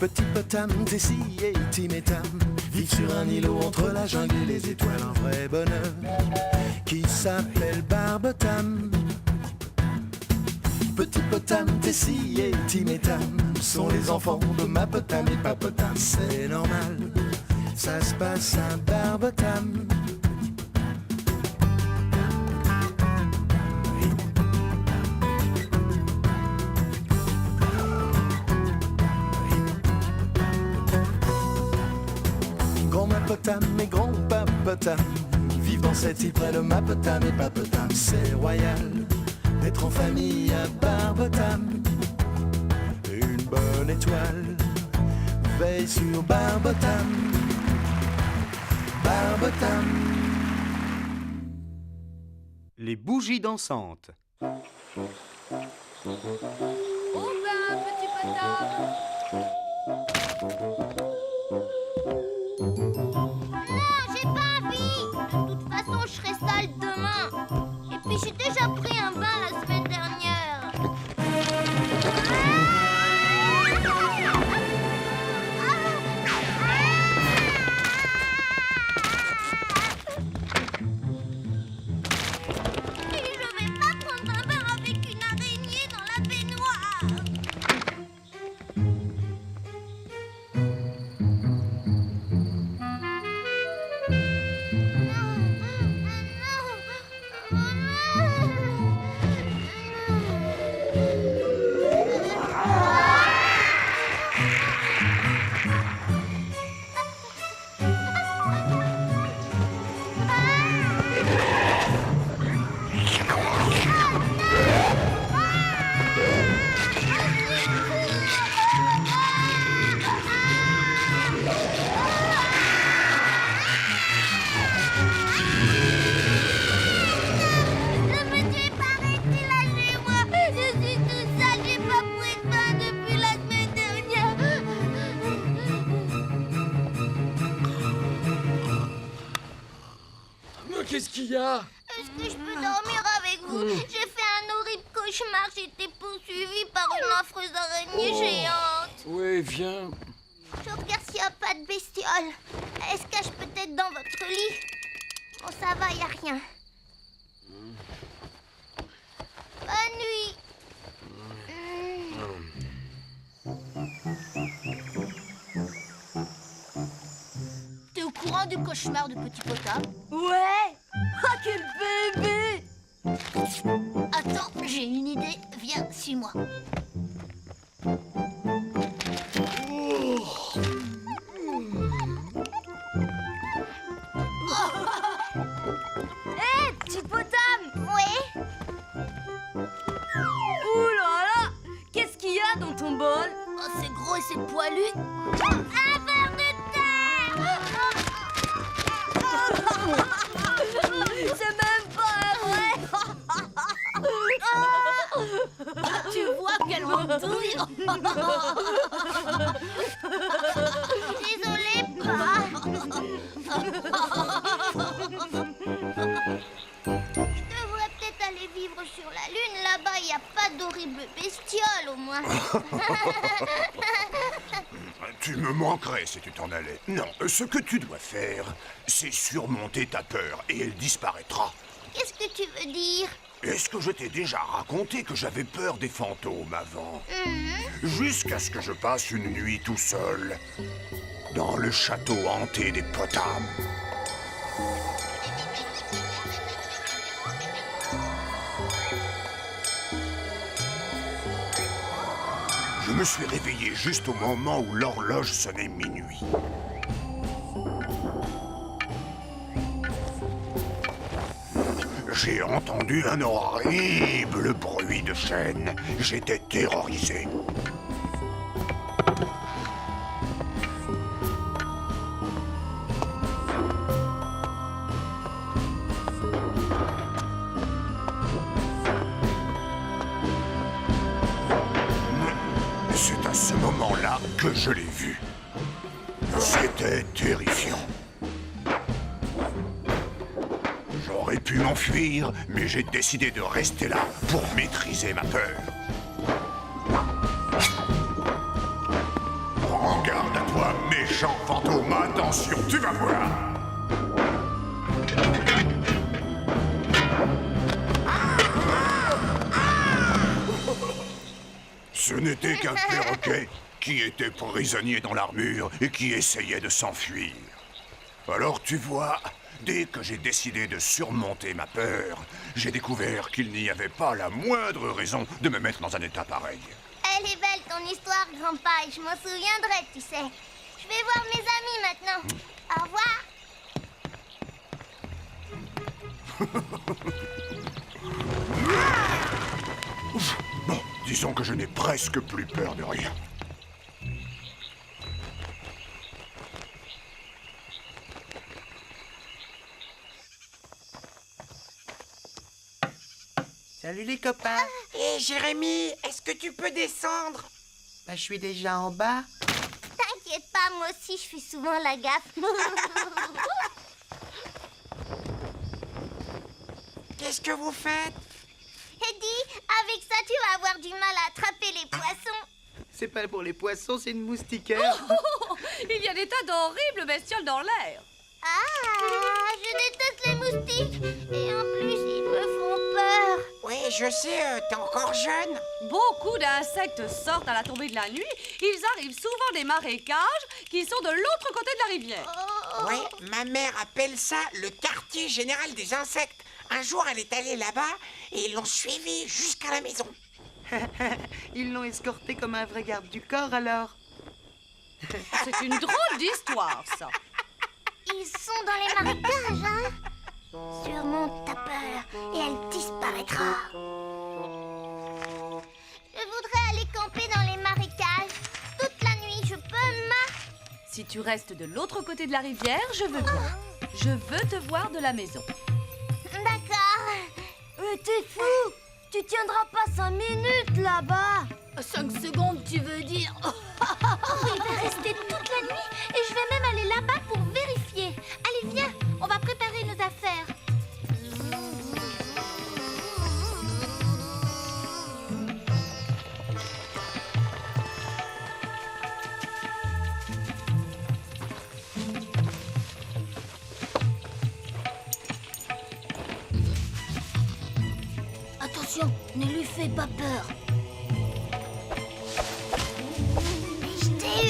Petit potam, Tessie et Tim et Tam vivent sur un îlot entre la jungle et les étoiles. Un vrai bonheur qui s'appelle Barbotam. Petit potam, Tessie et Tim et Tam sont les enfants de ma potam et papotam. C'est normal, ça se passe à Barbotam. Grand-mapotam et grand-papotam vivent dans cette île près de Mapotam et Papotam. C'est royal d'être en famille à Barbotam. Une bonne étoile veille sur Barbotam. Barbotam. Les bougies dansantes. Oh ben, petit potam! Non, j'ai pas envie. De toute façon, je serai sale demain. Et puis, j'ai déjà pris un bain la semaine dernière. Et je vais pas prendre un bain avec une araignée dans la baignoire. Ne me tuez pas, restez là chez moi. Je suis toute sale, j'ai pas pris de bain depuis la semaine dernière. Mais qu'est-ce qu'il y a? Est-ce que je peux dormir avec vous? J'ai fait un horrible cauchemar. J'ai été poursuivie par une affreuse araignée géante. Ouais, viens. Je regarde s'il n'y a pas de bestiole. Elle se cache peut-être dans votre lit. Bon, ça va, il n'y a rien. Bonne nuit. T'es au courant du cauchemar de petit potam? Ouais. Ah, quel bébé. Attends, j'ai une idée. Viens, suis-moi. Hé, petit potam. Ouais. Ouh là là. Qu'est-ce qu'il y a dans ton bol? Oh, c'est gros et c'est poilu. Un verre de terre. C'est même pas vrai. Tu vois qu'elle m'endouille. Désolée, pas. Je devrais peut-être aller vivre sur la Lune. Là-bas, il n'y a pas d'horribles bestioles, au moins. Tu me manquerais si tu t'en allais. Non, ce que tu dois faire, c'est surmonter ta peur et elle disparaîtra. Qu'est-ce que tu veux dire? Est-ce que je t'ai déjà raconté que j'avais peur des fantômes avant? Jusqu'à ce que je passe une nuit tout seul dans le château hanté des Potam. Je me suis réveillé juste au moment où l'horloge sonnait minuit. J'ai entendu un horrible bruit de chaîne. J'étais terrorisé. C'est à ce moment-là que je l'ai vu. C'était terrifiant. J'aurais pu m'enfuir, mais j'ai décidé de rester là pour maîtriser ma peur. Oh. méchant fantôme, attention, tu vas voir. Ce n'était qu'un perroquet qui était prisonnier dans l'armure et qui essayait de s'enfuir. Alors tu vois, dès que j'ai décidé de surmonter ma peur, j'ai découvert qu'il n'y avait pas la moindre raison de me mettre dans un état pareil. Elle est belle ton histoire, grand-père, et je m'en souviendrai, tu sais. Je vais voir mes amis maintenant. Au revoir. Bon, disons que je n'ai presque plus peur de rien. Salut les copains. Hé Jérémy, est-ce que tu peux descendre? Bah, je suis déjà en bas. T'inquiète pas, moi aussi, je fais souvent la gaffe. Qu'est-ce que vous faites? Eddie, avec ça, tu vas avoir du mal à attraper les poissons. C'est pas pour les poissons, c'est une moustiquaire. Il y a des tas d'horribles bestioles dans l'air. Ah, je déteste les moustiques. Et en plus, ils me font peur. Oui, je sais, t'es encore jeune. Beaucoup d'insectes sortent à la tombée de la nuit. Ils arrivent souvent des marécages qui sont de l'autre côté de la rivière. Oui, ma mère appelle ça le quartier général des insectes. Un jour, elle est allée là-bas et ils l'ont suivi jusqu'à la maison. Ils l'ont escorté comme un vrai garde du corps alors. C'est une drôle d'histoire, ça. Ils sont dans les marécages, hein? Surmonte ta peur et elle disparaîtra. Je voudrais aller camper dans les marécages. Toute la nuit, je peux, ma... Si tu restes de l'autre côté de la rivière, je veux bien. Je veux te voir de la maison. D'accord. T'es fou! Tu tiendras pas 5 minutes là-bas. 5 secondes, tu veux dire? Il va rester toute la nuit et je vais même aller là-bas pour vérifier. Allez, viens, on va préparer nos affaires. Attention, ne lui fais pas peur. Je t'ai eu.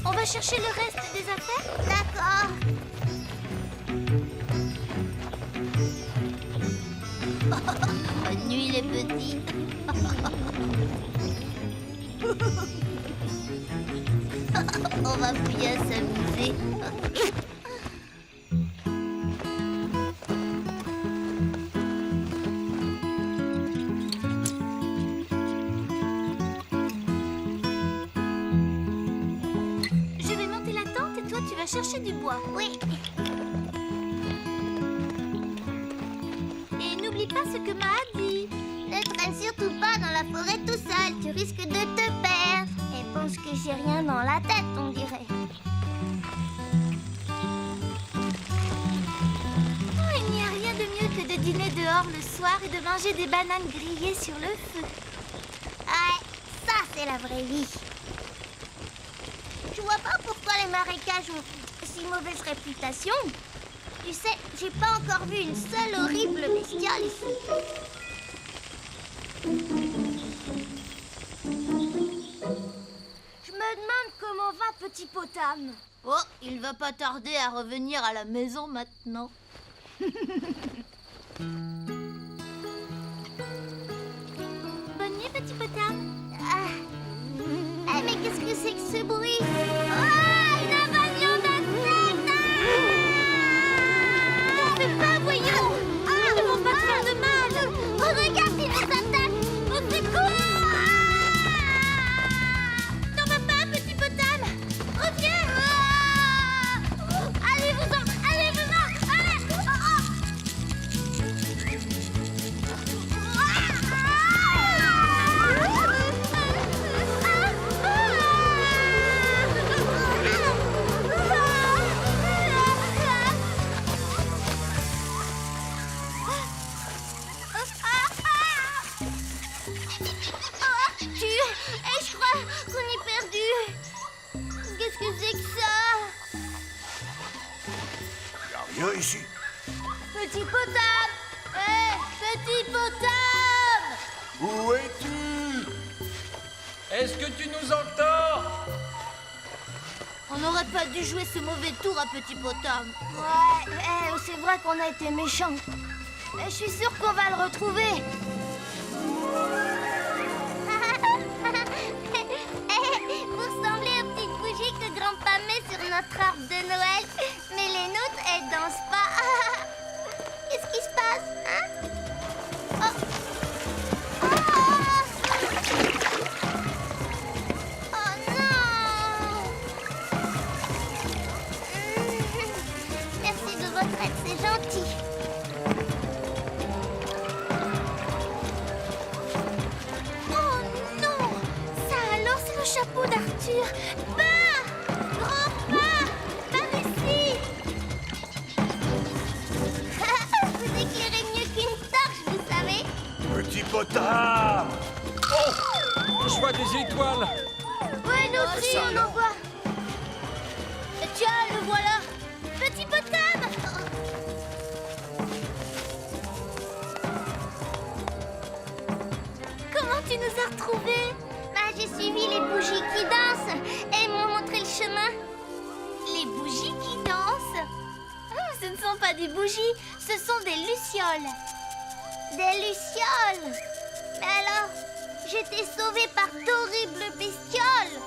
On va chercher le reste des affaires? D'accord. Bonne nuit, les petits. On va bien s'amuser. Je vais monter la tente et toi tu vas chercher du bois. Oui. Et n'oublie pas ce que m'a dit. Ne traîne surtout pas dans la forêt tout seul, tu risques de te perdre. Elle pense que j'ai rien dans la tête, on dirait. Oh, il n'y a rien de mieux que de dîner dehors le soir et de manger des bananes grillées sur le feu. Ouais, ça c'est la vraie vie. Je vois pas pourquoi les marécages ont si mauvaise réputation. Tu sais, j'ai pas encore vu une seule horrible bestiole ici. Je me demande comment va Petit Potam. Oh, il va pas tarder à revenir à la maison maintenant. Bonne nuit, Petit Potam. Ah. Eh, mais qu'est-ce que c'est que ce bruit? Ah, une invasion d'insectes! T'en fais pas, voyons! Ils ne vont pas te faire de mal! Oh, regarde, ils nous attaquent! Au secours! T'en vas pas, Petit Potam? Reviens! Allez-vous-en! Allez-vous-en! Allez! Viens ici. Petit Potam! Petit Potam! Où es-tu? Est-ce que tu nous entends? On n'aurait pas dû jouer ce mauvais tour à Petit Potam. Ouais, c'est vrai qu'on a été méchants. Je suis sûre qu'on va le retrouver. Vous ressemblez aux petites bougies que grand-papa met sur notre arbre de Noël. Mais les nôtres, elles dansent pas. Qu'est-ce qui se passe, hein? Oh. Oh non! Merci de votre aide, c'est gentil. Oh non! Ça alors, c'est le chapeau d'Arthur. Bah! Grand-papa! Par ici! Vous éclairez mieux qu'une torche, vous savez? Petit Potam! Oh! Je vois des étoiles. Ouais, nous aussi, ça, on en alors. voit. Tiens, le voilà. Petit Potam! Comment tu nous as retrouvés? Bah, j'ai suivi les bougies qui dansent et ils m'ont montré le chemin. Les bougies qui dansent? Ce ne sont pas des bougies, ce sont des lucioles. Des lucioles? Mais alors, j'étais sauvée par d'horribles bestioles.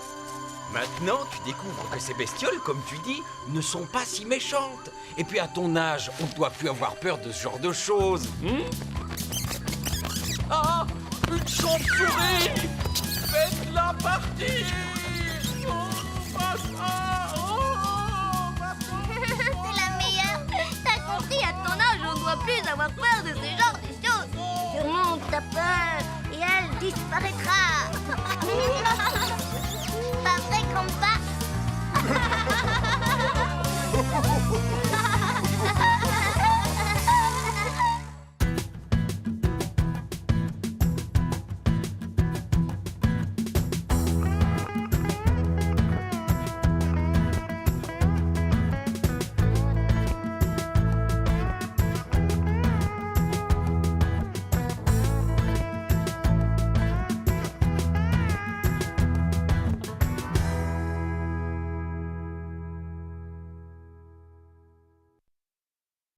Maintenant, tu découvres que ces bestioles, comme tu dis, ne sont pas si méchantes. Et puis à ton âge, on ne doit plus avoir peur de ce genre de choses. Ah! Une chauve-souris! Faites-la partir! Oh, papa! Oh, papa! C'est la meilleure. T'as compris, à ton âge, on ne doit plus avoir peur de ce genre de choses. Surmonte ta peur et elle disparaîtra.